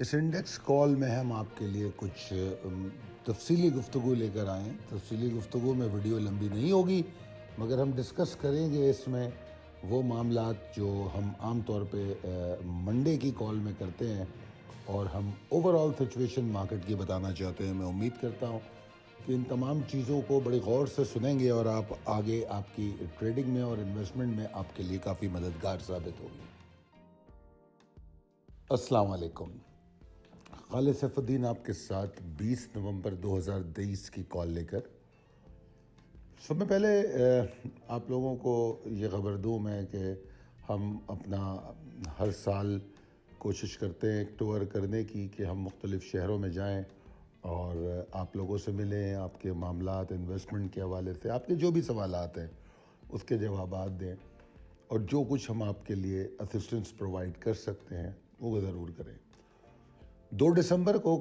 اس index کال میں ہم آپ کے لیے کچھ تفصیلی گفتگو لے کر آئے ہیں۔ تفصیلی گفتگو میں ویڈیو لمبی نہیں ہوگی، مگر ہم ڈسکس کریں گے اس میں وہ معاملات جو ہم عام طور پہ منڈے کی کال میں کرتے ہیں، اور ہم اوور آل سچویشن مارکیٹ کی بتانا چاہتے ہیں۔ میں امید کرتا ہوں کہ ان تمام چیزوں کو بڑی غور سے سنیں گے اور آپ آگے آپ کی ٹریڈنگ میں اور انویسٹمنٹ میں آپ کے لیے کافی مددگار ثابت ہوگی۔ السلام علیکم، خالد سیف الدین آپ کے ساتھ 20 نومبر 2023 کی کال لے کر۔ سب میں پہلے آپ لوگوں کو یہ خبر دوں میں کہ ہم اپنا ہر سال کوشش کرتے ہیں ایک ٹور کرنے کی کہ ہم مختلف شہروں میں جائیں اور آپ لوگوں سے ملیں، آپ کے معاملات انویسٹمنٹ کے حوالے سے آپ کے جو بھی سوالات ہیں اس کے جوابات دیں، اور جو کچھ ہم آپ کے لیے اسسٹنس پرووائڈ کر سکتے ہیں وہ ضرور کریں۔ 2 دسمبر کو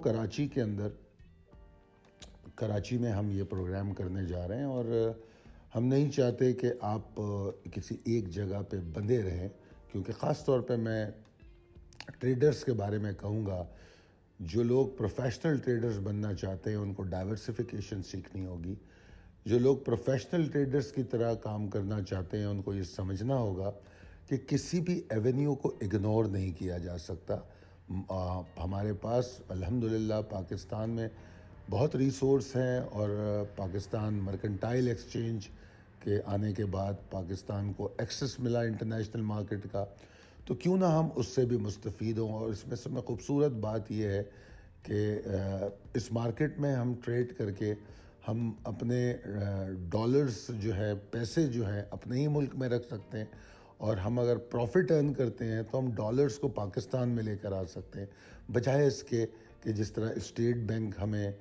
کراچی میں ہم یہ پروگرام کرنے جا رہے ہیں، اور ہم نہیں چاہتے کہ آپ کسی ایک جگہ پہ بندھے رہیں، کیونکہ خاص طور پہ میں ٹریڈرز کے بارے میں کہوں گا۔ جو لوگ پروفیشنل ٹریڈرز بننا چاہتے ہیں ان کو ڈائیورسفیکیشن سیکھنی ہوگی۔ جو لوگ پروفیشنل ٹریڈرز کی طرح کام کرنا چاہتے ہیں ان کو یہ سمجھنا ہوگا کہ کسی بھی ایونیو کو اگنور نہیں کیا جا سکتا۔ ہمارے پاس الحمدللہ پاکستان میں بہت ریسورس ہیں، اور پاکستان مرکنٹائل ایکسچینج کے آنے کے بعد پاکستان کو ایکسس ملا انٹرنیشنل مارکیٹ کا، تو کیوں نہ ہم اس سے بھی مستفید ہوں۔ اور اس میں سب میں خوبصورت بات یہ ہے کہ اس مارکیٹ میں ہم ٹریڈ کر کے ہم اپنے ڈالرز جو ہے، پیسے جو ہیں اپنے ہی ملک میں رکھ سکتے ہیں، اور ہم اگر پروفٹ ارن کرتے ہیں تو ہم ڈالرز کو پاکستان میں لے کر آ سکتے ہیں، بجائے اس کے کہ جس طرح اسٹیٹ بینک ہمیں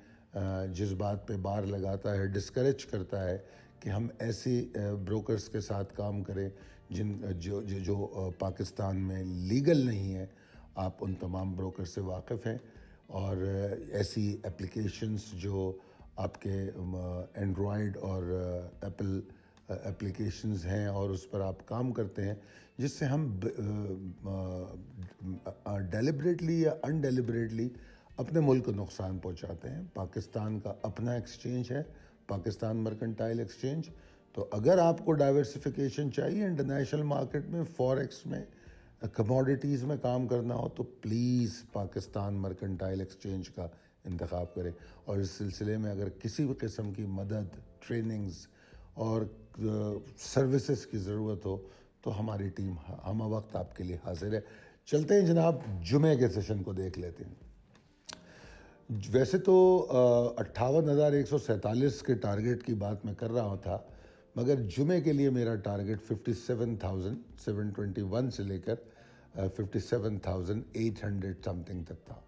جس بات پہ بار لگاتا ہے، ڈسکریج کرتا ہے کہ ہم ایسی بروکرز کے ساتھ کام کریں جو پاکستان میں لیگل نہیں ہے۔ آپ ان تمام بروکر سے واقف ہیں، اور ایسی اپلیکیشنز جو آپ کے اینڈرائڈ اور ایپل اپلیکیشنز ہیں اور اس پر آپ کام کرتے ہیں، جس سے ہم ڈیلیبریٹلی یا ان ڈیلیبریٹلی اپنے ملک کو نقصان پہنچاتے ہیں۔ پاکستان کا اپنا ایکسچینج ہے، پاکستان مرکنٹائل ایکسچینج۔ تو اگر آپ کو ڈائیورسفیکیشن چاہیے انٹرنیشنل مارکیٹ میں، فوریکس میں، کموڈیٹیز میں کام کرنا ہو، تو پلیز پاکستان مرکنٹائل ایکسچینج کا انتخاب کریں۔ اور اس سلسلے میں اگر کسی بھی قسم کی مدد، ٹریننگز اور سروسز کی ضرورت ہو تو ہماری ٹیم ہم وقت آپ کے لیے حاضر ہے۔ چلتے ہیں جناب، جمعے کے سیشن کو دیکھ لیتے ہیں۔ ویسے تو 58,147 کے ٹارگٹ کی بات میں کر رہا تھا، مگر جمعے کے لیے میرا ٹارگٹ 57,721 سے لے کر 57,800 سم تھنگ تک تھا۔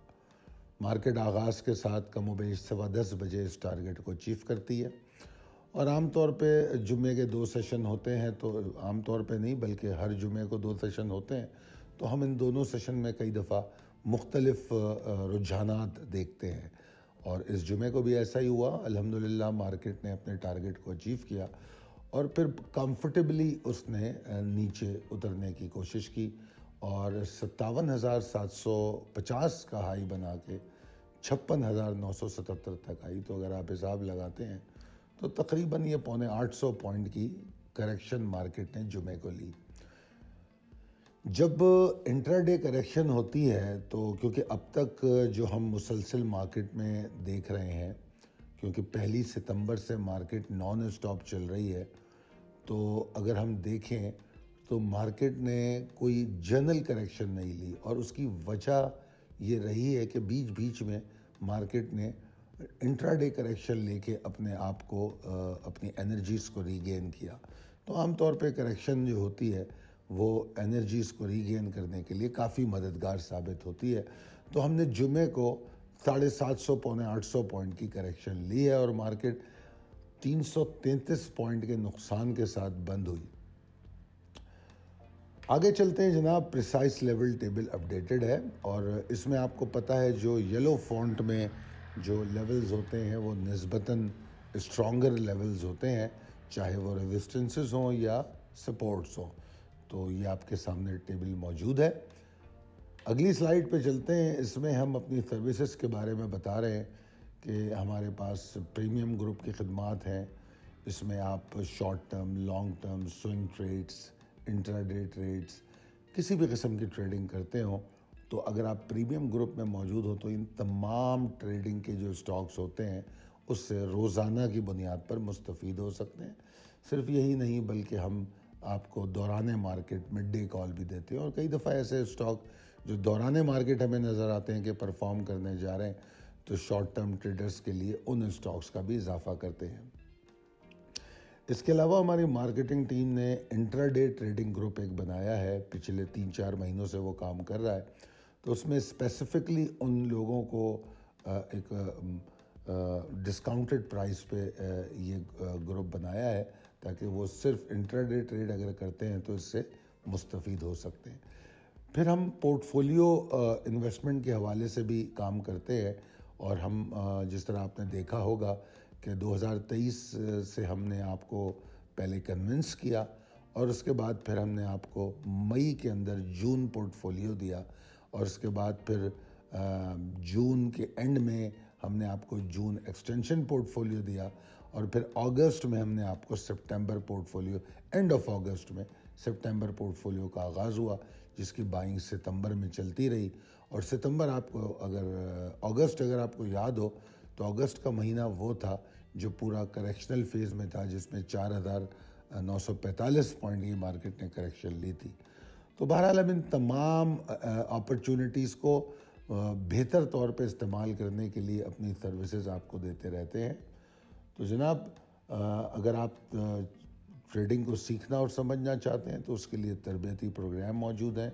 مارکیٹ آغاز کے ساتھ کم و بیش 10:15 بجے اس ٹارگٹ کو اچیو کرتی ہے، اور عام طور پہ جمعے کے 2 سیشن ہوتے ہیں، تو عام طور پہ نہیں بلکہ ہر جمعے کو 2 سیشن ہوتے ہیں، تو ہم ان دونوں سیشن میں کئی دفعہ مختلف رجحانات دیکھتے ہیں، اور اس جمعے کو بھی ایسا ہی ہوا۔ الحمدللہ مارکیٹ نے اپنے ٹارگٹ کو اچیو کیا، اور پھر کمفرٹیبلی اس نے نیچے اترنے کی کوشش کی، اور 57,750 کا ہائی بنا کے 56,977 تک آئی۔ تو اگر آپ حساب لگاتے ہیں تو تقریباً یہ 750 پوائنٹ کی کریکشن مارکیٹ نے جمعے کو لی۔ جب انٹرا ڈے کریکشن ہوتی ہے تو کیونکہ اب تک جو ہم مسلسل مارکیٹ میں دیکھ رہے ہیں، کیونکہ 1 ستمبر سے مارکیٹ نان اسٹاپ چل رہی ہے، تو اگر ہم دیکھیں تو مارکیٹ نے کوئی جنرل کریکشن نہیں لی، اور اس کی وجہ یہ رہی ہے کہ بیچ بیچ میں مارکیٹ نے انٹرا ڈے کریکشن لے کے اپنے آپ کو اپنی انرجیز کو ری گین کیا۔ تو عام طور پہ کریکشن جو ہوتی ہے وہ انرجیز کو ری گین کرنے کے لیے کافی مددگار ثابت ہوتی ہے۔ تو ہم نے جمعے کو 750 پونے 800 پوائنٹ کی کریکشن لی ہے، اور مارکیٹ 333 پوائنٹ کے نقصان کے ساتھ بند ہوئی۔ آگے چلتے ہیں جناب، پریسائز لیول ٹیبل اپڈیٹڈ ہے، اور اس میں آپ کو پتہ ہے جو یلو فونٹ میں جو لیولز ہوتے ہیں وہ نسبتاً اسٹرانگر لیولز ہوتے ہیں، چاہے وہ ریزسٹنسز ہوں یا سپورٹس ہوں۔ تو یہ آپ کے سامنے ٹیبل موجود ہے۔ اگلی سلائیڈ پہ چلتے ہیں. اس میں ہم اپنی سروسز کے بارے میں بتا رہے ہیں کہ ہمارے پاس پریمیم گروپ کی خدمات ہیں. اس میں آپ short term, long term, swing trades, intraday trades, کسی بھی قسم کی ٹریڈنگ کرتے ہوں تو اگر آپ پریمیم گروپ میں موجود ہو تو ان تمام ٹریڈنگ کے جو سٹاکس ہوتے ہیں اس سے روزانہ کی بنیاد پر مستفید ہو سکتے ہیں. صرف یہی نہیں بلکہ ہم آپ کو دوران مارکیٹ مڈ ڈے کال بھی دیتے ہیں، اور کئی دفعہ ایسے اسٹاک جو دوران مارکیٹ ہمیں نظر آتے ہیں کہ پرفارم کرنے جا رہے ہیں تو شارٹ ٹرم ٹریڈرز کے لیے ان اسٹاکس کا بھی اضافہ کرتے ہیں. اس کے علاوہ ہماری مارکیٹنگ ٹیم نے انٹراڈے ٹریڈنگ گروپ ایک بنایا ہے، پچھلے 3-4 مہینوں سے وہ کام کر رہا ہے. تو اس میں اسپیسیفکلی ان لوگوں کو ایک ڈسکاؤنٹڈ پرائس پہ یہ گروپ بنایا ہے تاکہ وہ صرف انٹراڈے ٹریڈ اگر کرتے ہیں تو اس سے مستفید ہو سکتے ہیں. پھر ہم پورٹ فولیو انویسٹمنٹ کے حوالے سے بھی کام کرتے ہیں، اور ہم جس طرح آپ نے دیکھا ہوگا کہ 2023 سے ہم نے آپ کو پہلے کنونس کیا اور اس کے بعد پھر ہم نے آپ کو مئی کے اندر جون پورٹ فولیو دیا، اور اس کے بعد پھر جون کے اینڈ میں ہم نے آپ کو جون ایکسٹینشن پورٹ فولیو دیا، اور پھر اگست میں ہم نے آپ کو September port folio, and of August میں سپٹمبر پورٹ فولیو کا آغاز ہوا جس کی بائنگ ستمبر میں چلتی رہی. اور ستمبر آپ کو اگست اگر آپ کو یاد ہو تو اگست کا مہینہ وہ تھا جو پورا کریکشنل فیز میں تھا، جس میں 4945 پوائنٹ کی مارکیٹ نے کریکشن لی تھی. تو بہرحال ہم ان تمام اپرچونٹیز کو بہتر طور پہ استعمال کرنے کے لیے اپنی سروسز آپ کو دیتے رہتے ہیں. تو جناب اگر آپ ٹریڈنگ کو سیکھنا اور سمجھنا چاہتے ہیں تو اس کے لیے تربیتی پروگرام موجود ہیں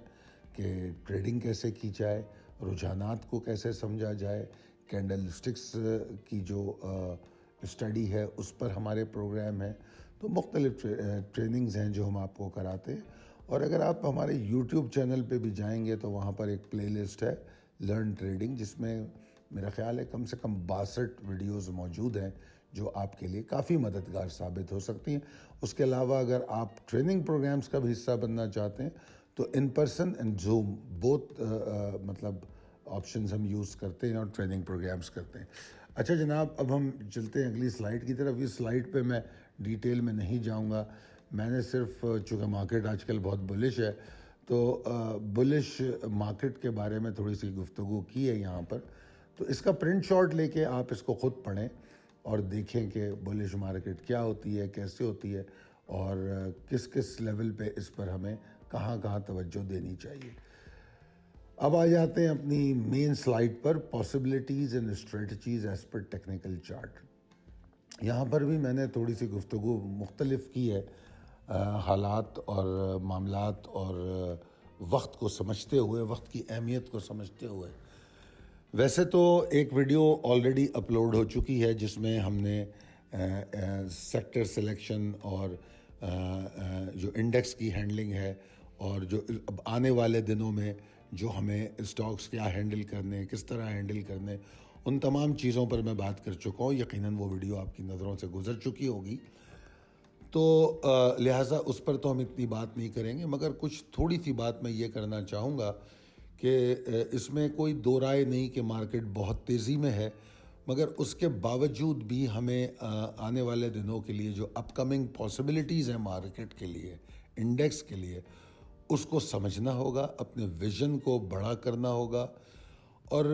کہ ٹریڈنگ کیسے کی جائے، رجحانات کو کیسے سمجھا جائے، کینڈل اسٹکس کی جو اسٹڈی ہے اس پر ہمارے پروگرام ہیں. تو مختلف ٹریننگز ہیں جو ہم آپ کو کراتے ہیں. اور اگر آپ ہمارے یوٹیوب چینل پہ بھی جائیں گے تو وہاں پر ایک پلے لسٹ ہے لرن ٹریڈنگ، جس میں میرا خیال ہے کم سے کم 62 ویڈیوز موجود ہیں جو آپ کے لیے کافی مددگار ثابت ہو سکتی ہیں. اس کے علاوہ اگر آپ ٹریننگ پروگرامز کا بھی حصہ بننا چاہتے ہیں تو in person and zoom both مطلب آپشنز ہم یوز کرتے ہیں اور ٹریننگ پروگرامز کرتے ہیں. اچھا جناب، اب ہم چلتے ہیں اگلی سلائیڈ کی طرف. اس سلائیڈ پہ میں ڈیٹیل میں نہیں جاؤں گا، میں نے صرف چونکہ مارکیٹ آج کل بہت بلش ہے تو بلش مارکیٹ کے بارے میں تھوڑی سی گفتگو کی ہے یہاں پر. تو اس کا پرنٹ شاٹ لے کے آپ اس کو خود پڑھیں اور دیکھیں کہ بلش مارکیٹ کیا ہوتی ہے، کیسے ہوتی ہے، اور کس کس لیول پہ اس پر ہمیں کہاں کہاں توجہ دینی چاہیے. اب آ جاتے ہیں اپنی مین سلائیڈ پر، possibilities and strategies as per technical chart. یہاں پر بھی میں نے تھوڑی سی گفتگو مختلف کی ہے حالات اور معاملات اور وقت کو سمجھتے ہوئے، وقت کی اہمیت کو سمجھتے ہوئے. ویسے تو ایک ویڈیو آلریڈی اپلوڈ ہو چکی ہے جس میں ہم نے سیکٹر سلیکشن اور جو انڈیکس کی ہینڈلنگ ہے اور جو اب آنے والے دنوں میں جو ہمیں اسٹاکس کیا ہینڈل کرنے، کس طرح ہینڈل کرنے، ان تمام چیزوں پر میں بات کر چکا ہوں. یقیناً وہ ویڈیو آپ کی نظروں سے گزر چکی ہوگی، تو لہٰذا اس پر تو ہم اتنی بات نہیں کریں گے، مگر کچھ تھوڑی سی بات میں یہ کرنا چاہوں گا کہ اس میں کوئی دو رائے نہیں کہ مارکیٹ بہت تیزی میں ہے، مگر اس کے باوجود بھی ہمیں آنے والے دنوں کے لیے جو اپ کمنگ پاسبلٹیز ہیں مارکیٹ کے لیے، انڈیکس کے لیے، اس کو سمجھنا ہوگا، اپنے ویژن کو بڑا کرنا ہوگا، اور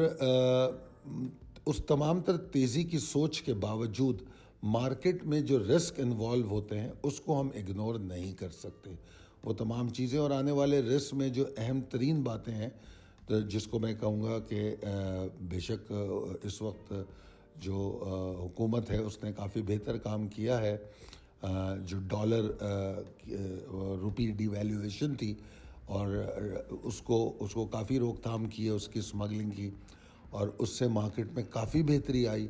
اس تمام تر تیزی کی سوچ کے باوجود مارکیٹ میں جو رسک انوالو ہوتے ہیں اس کو ہم اگنور نہیں کر سکتے. وہ تمام چیزیں اور آنے والے رسک میں جو اہم ترین باتیں ہیں تو جس کو میں کہوں گا کہ بے شک اس وقت جو حکومت ہے اس نے کافی بہتر کام کیا ہے. جو ڈالر روپی ڈی ویلیویشن تھی اور اس کو کافی روک تھام کی ہے، اس کی اسمگلنگ کی، اور اس سے مارکیٹ میں کافی بہتری آئی.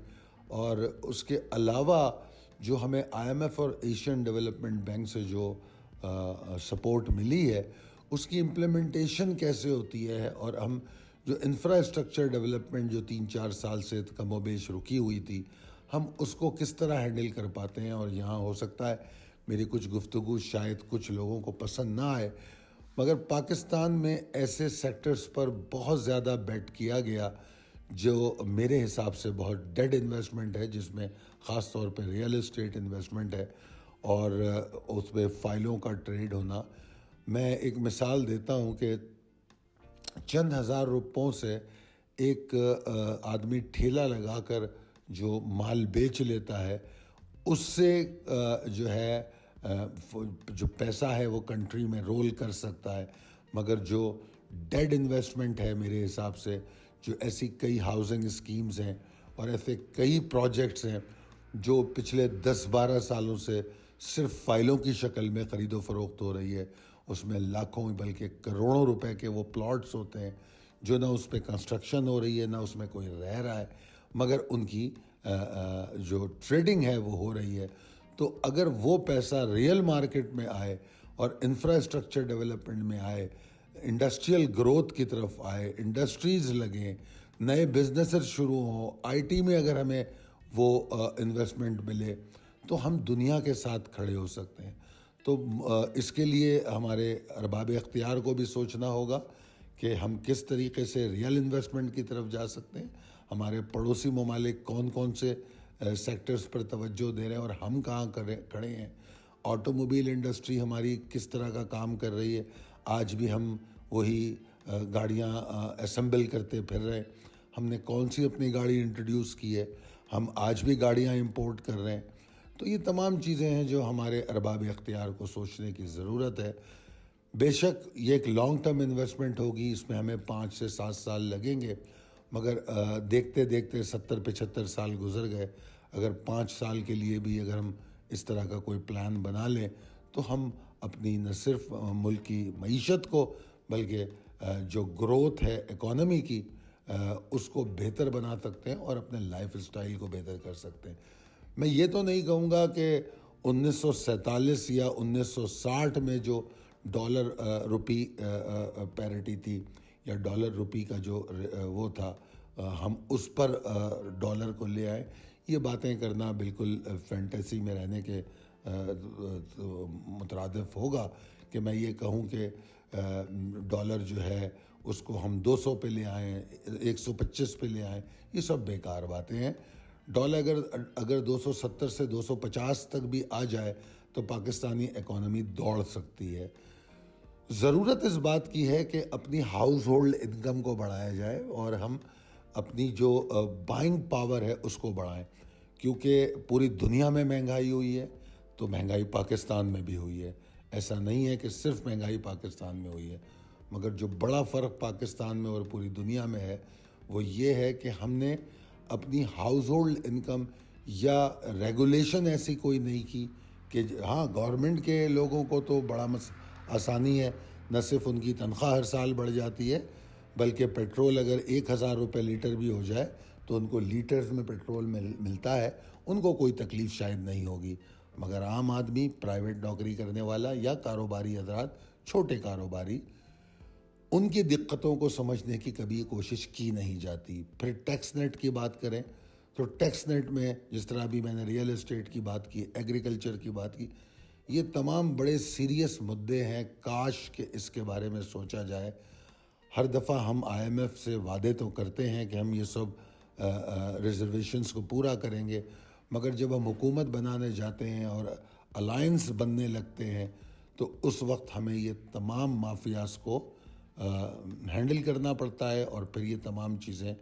اور اس کے علاوہ جو ہمیں آئی ایم ایف اور ایشین ڈیولپمنٹ بینک سے جو سپورٹ ملی ہے اس کی امپلیمنٹیشن کیسے ہوتی ہے، اور ہم جو انفراسٹرکچر ڈیولپمنٹ جو 3-4 سال سے کم و بیش رکی ہوئی تھی، ہم اس کو کس طرح ہینڈل کر پاتے ہیں. اور یہاں ہو سکتا ہے میری کچھ گفتگو شاید کچھ لوگوں کو پسند نہ آئے، مگر پاکستان میں ایسے سیکٹرز پر بہت زیادہ بیٹ کیا گیا جو میرے حساب سے بہت ڈیڈ انویسٹمنٹ ہے، جس میں خاص طور پہ ریئل اسٹیٹ انویسٹمنٹ ہے اور اس میں فائلوں کا ٹریڈ ہونا. میں ایک مثال دیتا ہوں کہ چند ہزار روپوں سے ایک آدمی ٹھیلا لگا کر جو مال بیچ لیتا ہے، اس سے جو ہے جو پیسہ ہے وہ کنٹری میں رول کر سکتا ہے. مگر جو ڈیڈ انویسٹمنٹ ہے میرے حساب سے، جو ایسی کئی ہاؤسنگ اسکیمز ہیں اور ایسے کئی پروجیکٹس ہیں جو پچھلے 10-12 سالوں سے صرف فائلوں کی شکل میں خرید و فروخت ہو رہی ہے، اس میں لاکھوں بلکہ کروڑوں روپے کے وہ پلاٹس ہوتے ہیں جو نہ اس پہ کنسٹرکشن ہو رہی ہے نہ اس میں کوئی رہ رہا ہے، مگر ان کی جو ٹریڈنگ ہے وہ ہو رہی ہے. تو اگر وہ پیسہ ریئل مارکیٹ میں آئے اور انفراسٹرکچر ڈیولپمنٹ میں آئے، انڈسٹریل گروتھ کی طرف آئے، انڈسٹریز لگیں، نئے بزنسز شروع ہوں، آئی ٹی میں اگر ہمیں وہ انویسٹمنٹ ملے تو ہم دنیا کے ساتھ کھڑے ہو سکتے ہیں. تو اس کے لیے ہمارے ارباب اختیار کو بھی سوچنا ہوگا کہ ہم کس طریقے سے ریئل انویسٹمنٹ کی طرف جا سکتے ہیں. ہمارے پڑوسی ممالک کون کون سے سیکٹرز پر توجہ دے رہے ہیں اور ہم کہاں کھڑے ہیں. آٹو موبائل انڈسٹری ہماری کس طرح کا کام کر رہی ہے. آج بھی ہم وہی گاڑیاں اسمبل کرتے پھر رہے ہیں. ہم نے کون سی اپنی گاڑی انٹروڈیوس کی ہے؟ ہم آج بھی گاڑیاں امپورٹ کر رہے ہیں. تو یہ تمام چیزیں ہیں جو ہمارے ارباب اختیار کو سوچنے کی ضرورت ہے. بے شک یہ ایک لانگ ٹرم انویسٹمنٹ ہوگی، اس میں ہمیں 5 سے 7 سال لگیں گے، مگر دیکھتے دیکھتے 70-75 سال گزر گئے. اگر 5 سال کے لیے بھی اگر ہم اس طرح کا کوئی پلان بنا لیں تو ہم اپنی نہ صرف ملک کی معیشت کو بلکہ جو گروتھ ہے اکانومی کی اس کو بہتر بنا سکتے ہیں اور اپنے لائف اسٹائل کو بہتر کر سکتے ہیں. میں یہ تو نہیں کہوں گا کہ 1947 یا 1960 میں جو ڈالر روپی پیرٹی تھی یا ڈالر روپی کا جو وہ تھا، ہم اس پر ڈالر کو لے آئے. یہ باتیں کرنا بالکل فینٹیسی میں رہنے کے مترادف ہوگا کہ میں یہ کہوں کہ ڈالر جو ہے اس کو ہم 200 پہ لے آئیں، 125 پہ لے آئیں. یہ سب بیکار باتیں ہیں. ڈالر اگر 270 سے 250 تک بھی آ جائے تو پاکستانی اکانومی دوڑ سکتی ہے. ضرورت اس بات کی ہے کہ اپنی ہاؤس ہولڈ انکم کو بڑھایا جائے اور ہم اپنی جو بائنگ پاور ہے اس کو بڑھائیں، کیونکہ پوری دنیا میں مہنگائی ہوئی ہے تو مہنگائی پاکستان میں بھی ہوئی ہے. ایسا نہیں ہے کہ صرف مہنگائی پاکستان میں ہوئی ہے، مگر جو بڑا فرق پاکستان میں اور پوری دنیا میں ہے وہ یہ ہے کہ ہم نے اپنی ہاؤس ہولڈ انکم یا ریگولیشن ایسی کوئی نہیں کی کہ ہاں گورنمنٹ کے لوگوں کو تو بڑا آسانی ہے، نہ صرف ان کی تنخواہ ہر سال بڑھ جاتی ہے بلکہ پیٹرول اگر 1000 روپے لیٹر بھی ہو جائے تو ان کو لیٹرز میں پیٹرول ملتا ہے، ان کو کوئی تکلیف شاید نہیں ہوگی. مگر عام آدمی، پرائیویٹ نوکری کرنے والا یا کاروباری حضرات، چھوٹے کاروباری، ان کی دقتوں کو سمجھنے کی کبھی کوشش کی نہیں جاتی. پھر ٹیکس نیٹ کی بات کریں تو ٹیکس نیٹ میں جس طرح بھی میں نے ریئل اسٹیٹ کی بات کی، ایگریکلچر کی بات کی، یہ تمام بڑے سیریس مدعے ہیں. کاش کہ اس کے بارے میں سوچا جائے. ہر دفعہ ہم IMF سے وعدے تو کرتے ہیں کہ ہم یہ سب ریزرویشنز کو پورا کریں گے، مگر جب ہم حکومت بنانے جاتے ہیں اور الائنس بننے لگتے ہیں تو اس وقت ہمیں یہ تمام مافیاز کو ہینڈل کرنا پڑتا ہے اور پھر یہ تمام چیزیں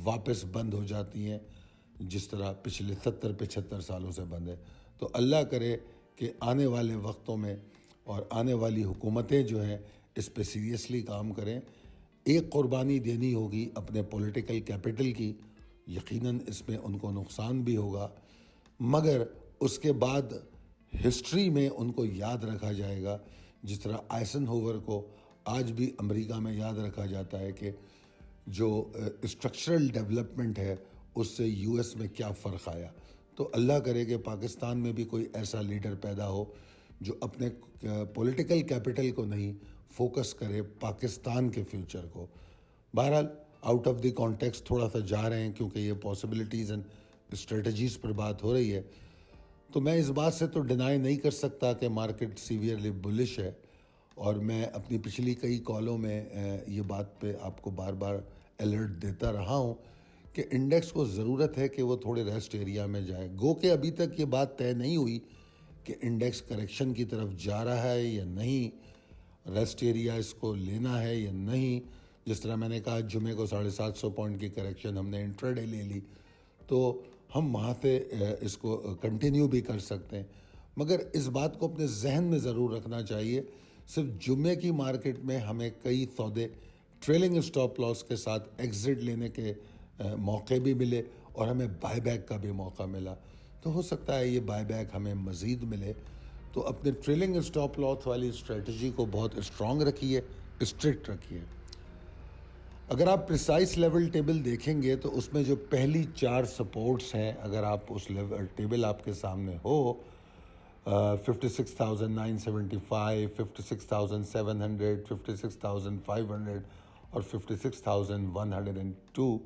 واپس بند ہو جاتی ہیں جس طرح پچھلے 70-75 سالوں سے بند ہے. تو اللہ کرے کہ آنے والے وقتوں میں اور آنے والی حکومتیں جو ہیں اس پہ سیریسلی کام کریں. ایک قربانی دینی ہوگی اپنے پولیٹیکل کیپٹل کی، یقیناً اس میں ان کو نقصان بھی ہوگا، مگر اس کے بعد ہسٹری میں ان کو یاد رکھا جائے گا جس طرح آئسن ہوور کو آج بھی امریکہ میں یاد رکھا جاتا ہے کہ جو اسٹرکچرل ڈیولپمنٹ ہے اس سے US میں کیا فرق آیا. تو اللہ کرے کہ پاکستان میں بھی کوئی ایسا لیڈر پیدا ہو جو اپنے پولیٹیکل کیپٹل کو نہیں فوکس کرے پاکستان کے فیوچر کو. بہرحال آؤٹ آف دی کانٹیکسٹ تھوڑا سا جا رہے ہیں کیونکہ یہ پاسبلٹیز اینڈ اسٹریٹجیز پر بات ہو رہی ہے. تو میں اس بات سے تو ڈینائی نہیں کر سکتا کہ مارکیٹ سیویئرلی بلش ہے اور میں اپنی پچھلی کئی کالوں میں یہ بات پہ آپ کو بار بار الرٹ دیتا رہا ہوں کہ انڈیکس کو ضرورت ہے کہ وہ تھوڑے ریسٹ ایریا میں جائے. گو کہ ابھی تک یہ بات طے نہیں ہوئی کہ انڈیکس کریکشن کی طرف جا رہا ہے یا نہیں, ریسٹ ایریا اس کو لینا ہے یا نہیں. جس طرح میں نے کہا جمعے کو 750 پوائنٹ کی کریکشن ہم نے انٹراڈے لے لی, تو ہم وہاں سے اس کو کنٹینیو بھی کر سکتے ہیں. مگر اس بات کو اپنے ذہن میں ضرور رکھنا چاہیے, صرف جمعے کی مارکیٹ میں ہمیں کئی سودے ٹریلنگ اسٹاپ لاس کے ساتھ ایگزٹ لینے کے موقع بھی ملے اور ہمیں بائی بیک کا بھی موقع ملا. تو ہو سکتا ہے یہ بائی بیک ہمیں مزید ملے. تو اپنے ٹریلنگ اسٹاپ لاس والی اسٹریٹجی کو بہت اسٹرانگ رکھیے, اسٹرکٹ رکھیے. اگر آپ پریسائز لیول ٹیبل دیکھیں گے تو اس میں جو پہلی 4 سپورٹس ہیں, اگر آپ اس لیول ٹیبل آپ کے سامنے ہو, 56,975, 56,700, 56,500 اور 56,102,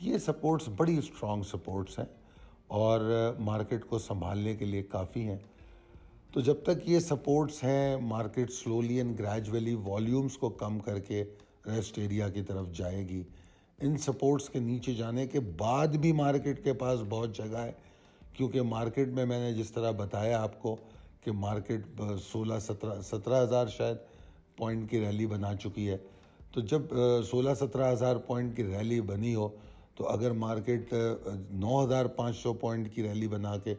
یہ سپورٹس بڑی اسٹرانگ سپورٹس ہیں اور مارکیٹ کو سنبھالنے کے لیے کافی ہیں. تو جب تک یہ سپورٹس ہیں, market slowly and gradually volumes کو کم کر کے ریسٹ ایریا کی طرف جائے گی. ان سپورٹس کے نیچے جانے کے بعد بھی مارکیٹ کے پاس بہت جگہ ہے, کیونکہ مارکیٹ میں نے جس طرح بتایا آپ کو کہ مارکیٹ 17,000 شاید پوائنٹ کی ریلی بنا چکی ہے. تو جب 17,000 پوائنٹ کی ریلی بنی ہو, تو اگر مارکیٹ 9,500 پوائنٹ کی ریلی بنا کے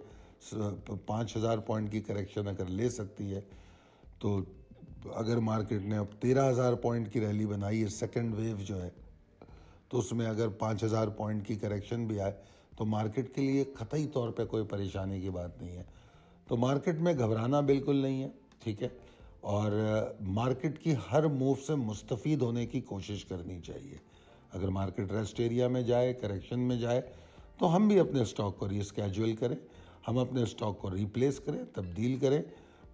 5,000 پوائنٹ کی کریکشن اگر لے سکتی ہے, تو اگر مارکیٹ نے اب 13,000 پوائنٹ کی ریلی بنائی ہے, سیکنڈ ویو جو ہے, تو اس میں اگر 5,000 پوائنٹ کی کریکشن بھی آئے تو مارکیٹ کے لیے قطعی طور پہ کوئی پریشانی کی بات نہیں ہے. تو مارکیٹ میں گھبرانا بالکل نہیں ہے, ٹھیک ہے, اور مارکیٹ کی ہر موو سے مستفید ہونے کی کوشش کرنی چاہیے. اگر مارکیٹ ریسٹ ایریا میں جائے, کریکشن میں جائے, تو ہم بھی اپنے اسٹاک کو ری اسکیجول کریں, ہم اپنے اسٹاک کو ریپلیس کریں, تبدیل کریں.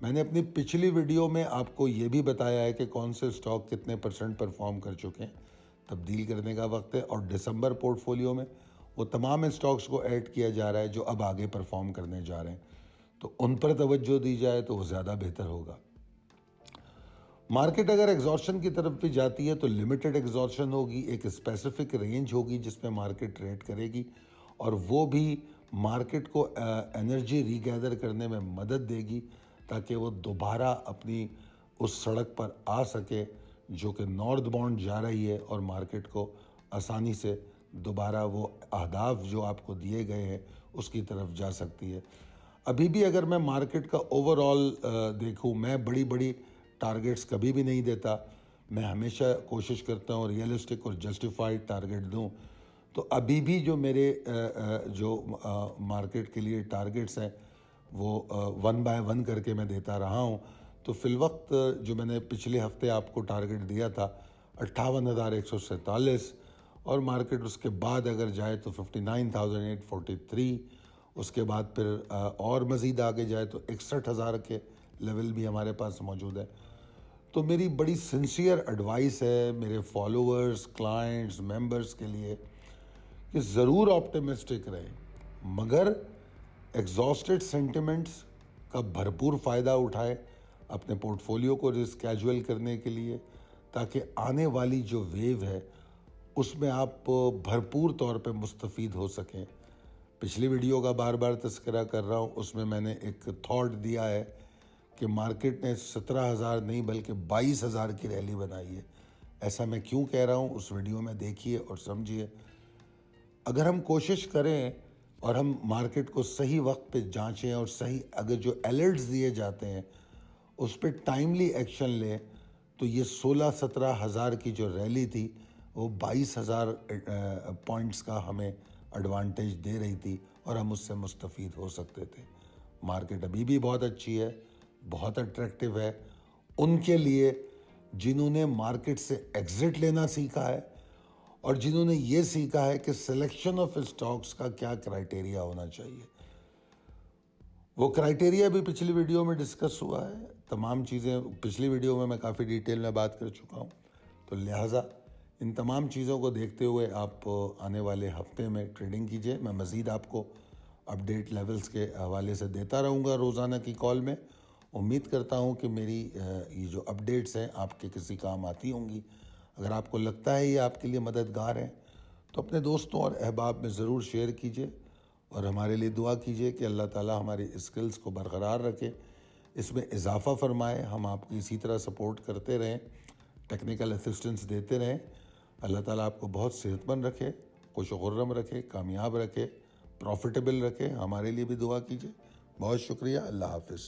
میں نے اپنی پچھلی ویڈیو میں آپ کو یہ بھی بتایا ہے کہ کون سے اسٹاک کتنے % پرفارم کر چکے ہیں. تبدیل کرنے کا وقت ہے, اور دسمبر پورٹ فولیو میں وہ تمام اسٹاکس کو ایڈ کیا جا رہا ہے جو اب آگے پرفارم کرنے جا رہے ہیں. تو ان پر توجہ دی جائے تو وہ زیادہ بہتر ہوگا. مارکیٹ اگر ایگزارشن کی طرف بھی جاتی ہے تو لمیٹڈ ایگزارشن ہوگی, ایک اسپیسیفک رینج ہوگی جس میں مارکیٹ ٹریڈ کرے گی, اور وہ بھی مارکیٹ کو انرجی ری گیدر کرنے میں مدد دے گی تاکہ وہ دوبارہ اپنی اس سڑک پر آ سکے جو کہ نارتھ باؤنڈ جا رہی ہے, اور مارکیٹ کو آسانی سے دوبارہ وہ اہداف جو آپ کو دیے گئے ہیں اس کی طرف جا سکتی ہے. ابھی بھی اگر میں مارکیٹ کا اوور آل دیکھوں, میں بڑی بڑی ٹارگیٹس کبھی بھی نہیں دیتا. میں ہمیشہ کوشش کرتا ہوں ریئلسٹک اور جسٹیفائڈ ٹارگیٹ دوں. تو ابھی بھی جو میرے جو مارکیٹ کے لیے ٹارگیٹس ہیں وہ 1 بائی 1 کر کے میں دیتا رہا ہوں. تو فی الوقت جو میں نے پچھلے ہفتے آپ کو ٹارگیٹ دیا تھا 58,147, اور مارکیٹ اس کے بعد اگر جائے تو 59,843, اس کے بعد پھر اور مزید آگے جائے تو 61,000 کے لیول بھی ہمارے پاس موجود ہے. تو میری بڑی سنسیئر ایڈوائس ہے میرے فالوورز, کلائنٹس, ممبرز کے لیے کہ ضرور آپٹیمسٹک رہیں, مگر ایگزاسٹڈ سینٹیمنٹس کا بھرپور فائدہ اٹھائے اپنے پورٹ فولیو کو ریسکیجول کرنے کے لیے, تاکہ آنے والی جو ویو ہے اس میں آپ بھرپور طور پہ مستفید ہو سکیں. پچھلی ویڈیو کا بار بار تذکرہ کر رہا ہوں, اس میں میں نے ایک تھاٹ دیا ہے کہ مارکیٹ نے 17,000 نہیں بلکہ 22,000 کی ریلی بنائی ہے. ایسا میں کیوں کہہ رہا ہوں اس ویڈیو میں دیکھیے اور سمجھیے. اگر ہم کوشش کریں اور ہم مارکیٹ کو صحیح وقت پہ جانچیں, اور صحیح اگر جو الرٹس دیے جاتے ہیں اس پہ ٹائملی ایکشن لیں, تو یہ 16-17 کی جو ریلی تھی وہ 22,000 پوائنٹس کا ہمیں ایڈوانٹیج دے رہی تھی, اور ہم اس سے مستفید ہو سکتے تھے. مارکیٹ ابھی بھی بہت اچھی ہے, بہت اٹریکٹیو ہے ان کے لیے جنہوں نے مارکیٹ سے ایگزٹ لینا سیکھا ہے, اور جنہوں نے یہ سیکھا ہے کہ سلیکشن آف اسٹاکس کا کیا کرائٹیریا ہونا چاہیے. وہ کرائٹیریا بھی پچھلی ویڈیو میں ڈسکس ہوا ہے. تمام چیزیں پچھلی ویڈیو میں کافی ڈیٹیل میں بات کر چکا ہوں. تو لہٰذا ان تمام چیزوں کو دیکھتے ہوئے آپ آنے والے ہفتے میں ٹریڈنگ کیجئے. میں مزید آپ کو اپڈیٹ لیولز کے حوالے سے دیتا رہوں گا روزانہ کی کال میں, امید کرتا ہوں کہ میری یہ جو اپڈیٹس ہیں آپ کے کسی کام آتی ہوں گی. اگر آپ کو لگتا ہے یہ آپ کے لیے مددگار ہیں تو اپنے دوستوں اور احباب میں ضرور شیئر کیجیے اور ہمارے لیے دعا کیجیے کہ اللہ تعالیٰ ہماری اسکلز کو برقرار رکھے, اس میں اضافہ فرمائے, ہم آپ کو اسی طرح سپورٹ کرتے رہیں, ٹیکنیکل اسسٹنس دیتے رہیں. اللہ تعالیٰ آپ کو بہت صحت مند رکھے, خوش و خرم رکھے, کامیاب رکھے, پروفیٹیبل رکھے. ہمارے لیے بھی دعا کیجیے. بہت شکریہ. اللہ حافظ.